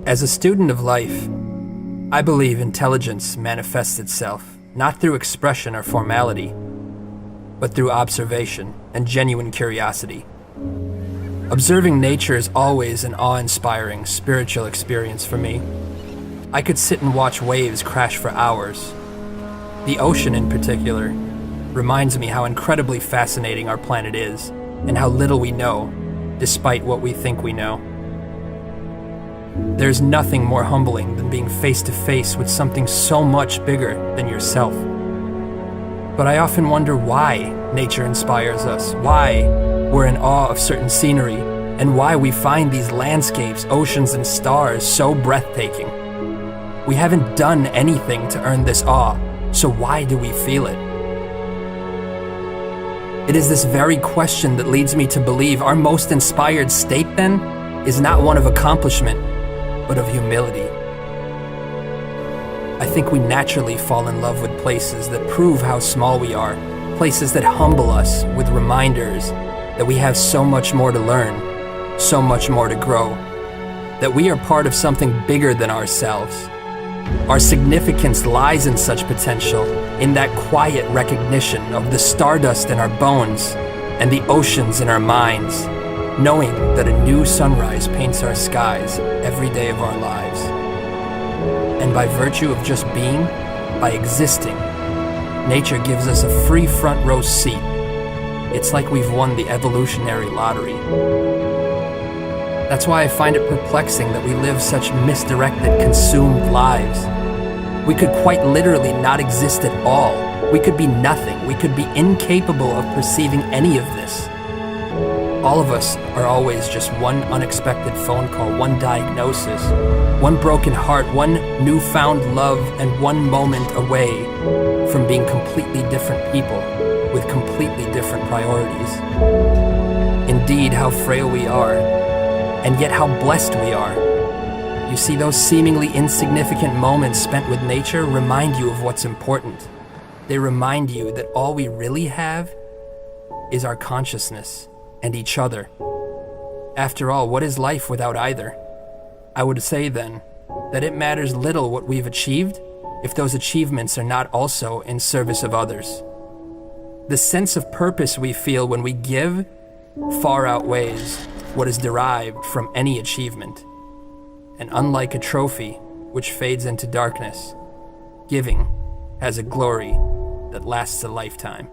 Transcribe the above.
As a student of life, I believe intelligence manifests itself not through expression or formality, but through observation and genuine curiosity. Observing nature is always an awe-inspiring spiritual experience for me. I could sit and watch waves crash for hours. The ocean, in particular, reminds me how incredibly fascinating our planet is and how little we know, despite what we think we know. There's nothing more humbling than being face to face with something so much bigger than yourself. But I often wonder why nature inspires us, why we're in awe of certain scenery, and why we find these landscapes, oceans, and stars so breathtaking. We haven't done anything to earn this awe, so why do we feel it? It is this very question that leads me to believe our most inspired state, then, is not one of accomplishment, but of humility. I think we naturally fall in love with places that prove how small we are, places that humble us with reminders that we have so much more to learn, so much more to grow, that we are part of something bigger than ourselves. Our significance lies in such potential, in that quiet recognition of the stardust in our bones and the oceans in our minds, knowing that a new sunrise paints our skies every day of our lives. And by virtue of just being, by existing, nature gives us a free front row seat. It's like we've won the evolutionary lottery. That's why I find it perplexing that we live such misdirected, consumed lives. We could quite literally not exist at all. We could be nothing. We could be incapable of perceiving any of this. All of us are always just one unexpected phone call, one diagnosis, one broken heart, one newfound love, and one moment away from being completely different people with completely different priorities. Indeed, how frail we are, and yet how blessed we are. You see, those seemingly insignificant moments spent with nature remind you of what's important. They remind you that all we really have is our consciousness and each other. After all, what is life without either? I would say then that it matters little what we've achieved if those achievements are not also in service of others. The sense of purpose we feel when we give far outweighs what is derived from any achievement. And unlike a trophy which fades into darkness, giving has a glory that lasts a lifetime.